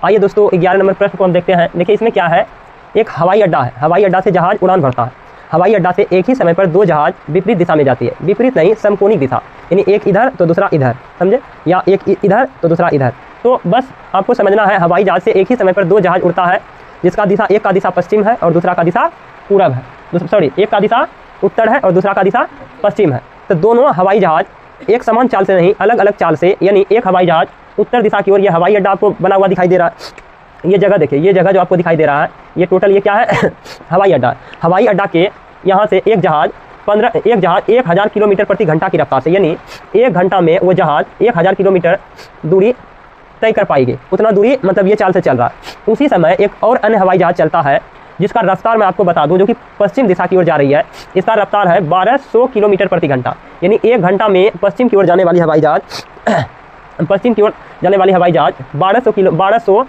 आइए दोस्तों 11 नंबर प्रश्न को हम देखते हैं। देखिए इसमें क्या है, एक हवाई अड्डा है, हवाई अड्डा से जहाज उड़ान भरता है। हवाई अड्डा से एक ही समय पर दो जहाज विपरीत दिशा में जाती है, विपरीत नहीं समकोणिक दिशा, यानी एक इधर तो दूसरा इधर, समझे, या एक इधर तो दूसरा इधर। तो बस आपको समझना है हवाई जहाज से एक ही समय पर दो जहाज उड़ता है, जिसका दिशा एक का दिशा पश्चिम है और दूसरा का दिशा पूरब है, सॉरी एक का दिशा उत्तर है और दूसरा का दिशा पश्चिम है। तो दोनों हवाई जहाज एक समान चाल से नहीं, अलग अलग चाल से, यानी एक हवाई जहाज उत्तर दिशा की ओर, ये हवाई अड्डा आपको बना हुआ दिखाई दे रहा है, ये जगह देखिए, ये जगह जो आपको दिखाई दे रहा है, ये टोटल ये क्या है हवाई अड्डा। हवाई अड्डा के यहाँ से एक जहाज 1000 किलोमीटर प्रति घंटा की रफ्तार से, यानी एक घंटा में वो जहाज 1000 किलोमीटर दूरी तय कर पाएगी, उतना दूरी मतलब ये चाल से चल रहा है। उसी समय एक और अन्य हवाई जहाज चलता है जिसका रफ्तार मैं आपको बता दूं, जो कि पश्चिम दिशा की ओर जा रही है। इसका रफ्तार है 1200 किलोमीटर प्रति घंटा, यानी एक घंटा में पश्चिम की ओर जाने वाली हवाई जहाज पश्चिम की ओर जाने वाली हवाई जहाज 1200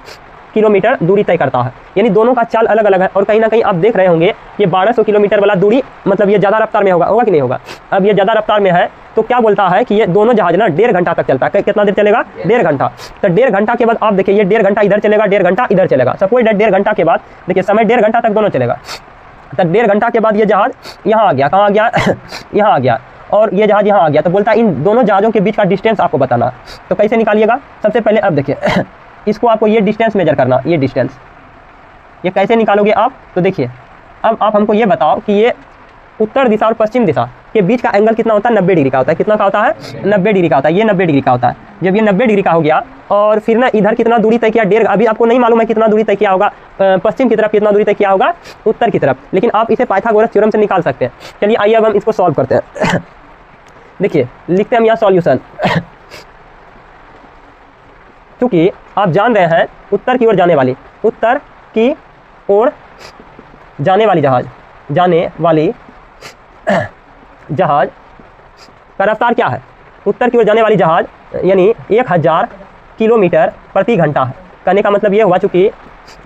किलोमीटर दूरी तय करता है, यानी दोनों का चाल अलग अलग है। और कहीं ना कहीं आप देख रहे होंगे ये 1200 किलोमीटर वाला दूरी मतलब ये ज़्यादा रफ्तार में होगा कि नहीं होगा। अब ये ज़्यादा रफ्तार में है तो क्या बोलता है कि ये दोनों जहाज ना 1.5 घंटा तक चलता है। कितना देर चलेगा? 1.5 घंटा। तो 1.5 घंटा के बाद आप देखिए ये 1.5 घंटा इधर चलेगा, 1.5 घंटा इधर चलेगा। सपोज 1.5 घंटा के बाद देखिए समय 1.5 घंटा तक दोनों चलेगा। तो 1.5 घंटा के बाद ये जहाज यहाँ आ गया, कहाँ आ गया यहाँ आ गया, और ये जहाज यहाँ आ गया। तो बोलता है इन दोनों जहाज़ों के बीच का डिस्टेंस आपको बताना। तो कैसे निकालिएगा? सबसे पहले अब देखिए इसको आपको ये डिस्टेंस मेजर करना, ये डिस्टेंस ये कैसे निकालोगे आप? तो देखिए अब आप हमको ये बताओ कि ये उत्तर दिशा और पश्चिम दिशा के बीच का एंगल कितना होता है? 90 डिग्री का होता है। कितना का होता है? 90 डिग्री का होता है। ये 90 डिग्री का होता है। जब ये 90 डिग्री का हो गया और फिर ना इधर कितना दूरी तय किया? 1.5। अभी आपको नहीं मालूम है कितना दूरी तय किया होगा पश्चिम की तरफ, कितना दूरी तय किया होगा उत्तर की तरफ, लेकिन आप इसे पाइथागोरस थ्योरम से निकाल सकते हैं। चलिए आइए अब हम इसको सॉल्व करते हैं। देखिए लिखते हैं हम यहाँ सॉल्यूशन। क्योंकि आप जान रहे हैं उत्तर की ओर जाने वाली जहाज का रफ्तार क्या है? उत्तर की ओर जाने वाली जहाज यानी 1000 किलोमीटर प्रति घंटा है। कहने का मतलब ये हुआ चूँकि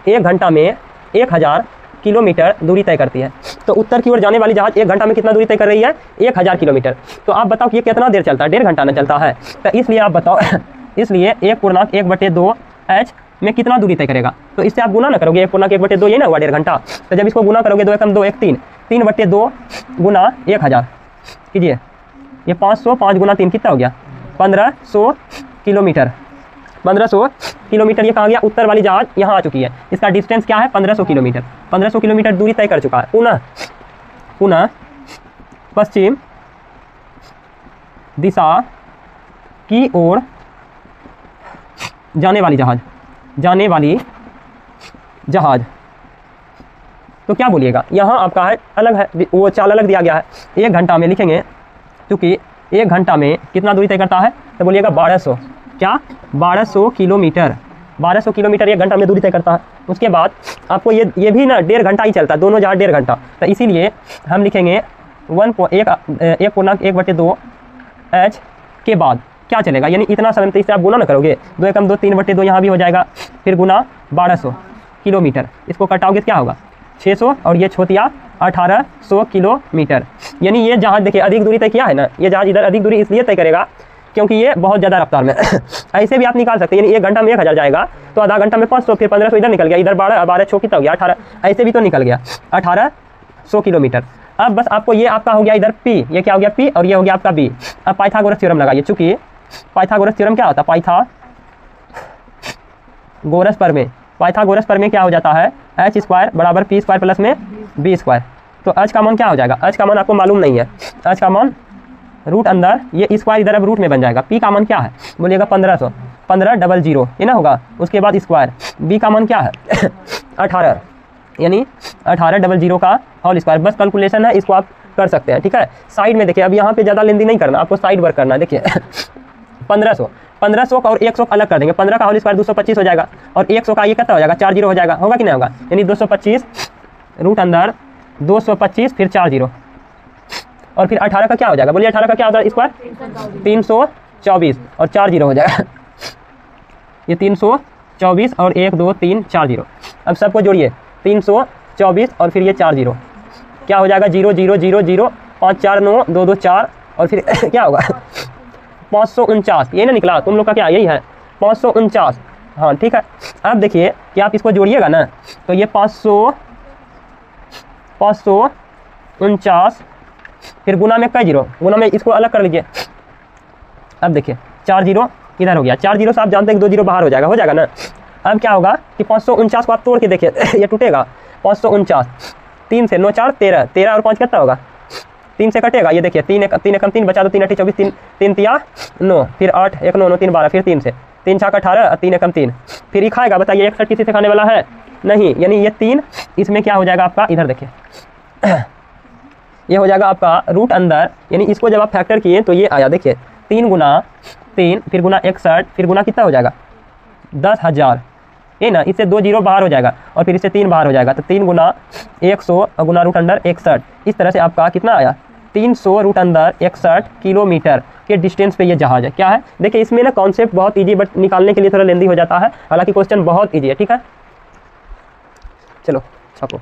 एक घंटा में 1000 किलोमीटर दूरी तय करती है। तो उत्तर की ओर जाने वाली जहाज एक घंटा में कितना दूरी तय कर रही है? 1000 किलोमीटर। तो आप बताओ कि ये कितना देर चलता है? 1.5 घंटा ना चलता है। तो इसलिए आप बताओ इसलिए 1/1/2 h में कितना दूरी तय करेगा? तो इससे आप गुना ना करोगे, 1/1/2 ये ना हुआ 1.5 घंटा। तो जब इसको गुना करोगे 2 एकम 2 1 3, 3/2 गुना 1000 कीजिए, ये 500, 5 गुना 3 कितना हो गया? 1500 किलोमीटर। 1500 किलोमीटर ये कहाँ गया? उत्तर वाली जहाज यहाँ आ चुकी है। इसका डिस्टेंस क्या है? 1500 किलोमीटर। 1500 किलोमीटर दूरी तय कर चुका है। पुनः पश्चिम दिशा की ओर जाने वाली जहाज तो क्या बोलिएगा? यहाँ आपका है अलग है, वो चाल अलग दिया गया है। 1 घंटा में लिखेंगे क्योंकि 1 घंटा में कितना दूरी तय करता है? तो बोलिएगा 1200। क्या? 1200 किलोमीटर। 1200 किलोमीटर 1 घंटा में दूरी तय करता है। उसके बाद आपको ये भी ना 1.5 घंटा ही चलता है, दोनों जहाज 1.5 घंटा। तो इसीलिए हम लिखेंगे 1/2 h के बाद क्या चलेगा? यानी इतना समय। तो इससे आप गुना ना करोगे, 2 एकम 2 3/2 यहाँ भी हो जाएगा, फिर गुना 1200 किलोमीटर। इसको कटाओगे तो क्या होगा? 600 और ये छोटिया 1800 किलोमीटर। यानी ये जहाज देखिए अधिक दूरी तय किया है ना, ये जहाज इधर अधिक दूरी इसलिए तय करेगा क्योंकि ये बहुत ज़्यादा रफ्तार में ऐसे भी आप निकाल सकते हैं। यानी 1 घंटा में 1000 जाएगा तो आधा घंटा में 500, फिर 1500 इधर निकल गया, इधर 12 6 कितना हो गया? 18। ऐसे भी तो निकल गया 1800 किलोमीटर। अब बस आपको ये आपका हो गया इधर P, ये क्या हो गया P, और ये हो गया आपका B। अब पाइथागोरस थ्योरम लगाइए। चूँकि पाइथागोरस थ्योरम क्या होता है? पाइथागोरस प्रमेय क्या हो जाता है? h² बराबर p² प्लस में b²। तो h का मान क्या हो जाएगा? h का मान आपको मालूम नहीं है। h का मान रूट अंदर, ये स्क्वायर इधर अब रूट में बन जाएगा। p का मान क्या है? बोलिएगा 1500, 1500 ये ना होगा। उसके बाद स्क्वायर, b का मान क्या है? 18, यानी 1800 का होल स्क्वायर। बस कैलकुलेशन है, इसको आप कर सकते हैं। ठीक है, साइड में देखिए, अब यहाँ पे ज़्यादा लेंदी नहीं करना, आपको साइड वर्क करना है। देखिए 1500 का और 100 का अलग कर देंगे। 15 का होल स्क्वायर 225 हो जाएगा, और 100 का ये कितना हो जाएगा? 40 हो जाएगा। होगा कि नहीं होगा? यानी 225 रूट अंदर 225 फिर 40, और फिर 18 का क्या हो जाएगा? बोलिए 18 का क्या होता है स्क्वायर? 324 और 40 हो जाएगा। ये 324 और 1 2 3 40। अब सबको जोड़िए, 324 और फिर ये 40 क्या हो जाएगा? 0 0 0 0 5 4 9 2 2 4, और फिर क्या होगा? 549। ये ना निकला तुम लोग का? क्या यही है 549। हाँ ठीक है। अब देखिए कि आप इसको जोड़िएगा ना, तो ये 549 फिर गुना में कई जीरो, गुना में इसको अलग कर लीजिए। अब देखिए 4 जीरो इधर हो गया, 4 जीरो से आप जानते हैं कि 2 जीरो बाहर हो जाएगा ना। अब क्या होगा कि 549 को आप तोड़ के देखिए ये टूटेगा। 549 3 से 9 4 13, 13 और 5 कितना होगा, 3 से कटेगा। ये देखिए 3 एकम 3 बचा दो, 3 8 24, 3 तिया 9, फिर 8 1 9 9 3 12, फिर 3 से 3 6 18, 3 एकम 3, फिर ये खाएगा। बताइए 61 किसी से खाने वाला है नहीं, यानी ये 3 इसमें क्या हो जाएगा आपका, इधर देखिए ये हो जाएगा आपका रूट अंदर, यानी इसको जब आप फैक्टर किए तो ये आया। देखिए 3 गुना 3 फिर गुना 61 फिर गुना कितना हो जाएगा 10,000, ये ना, इससे 2 जीरो बाहर हो जाएगा और फिर इससे 3 बाहर हो जाएगा, तो 3 गुना 100 गुना रूट अंदर 61। इस तरह से आपका कितना आया 300 रूट अंदर 61 किलोमीटर के डिस्टेंस पे ये जहाज है। क्या है देखिए, इसमें ना कॉन्सेप्ट बहुत ईजी, बट निकालने के लिए थोड़ा लेंदी हो जाता है, हालांकि क्वेश्चन बहुत ईजी है। ठीक है, चलो छापो।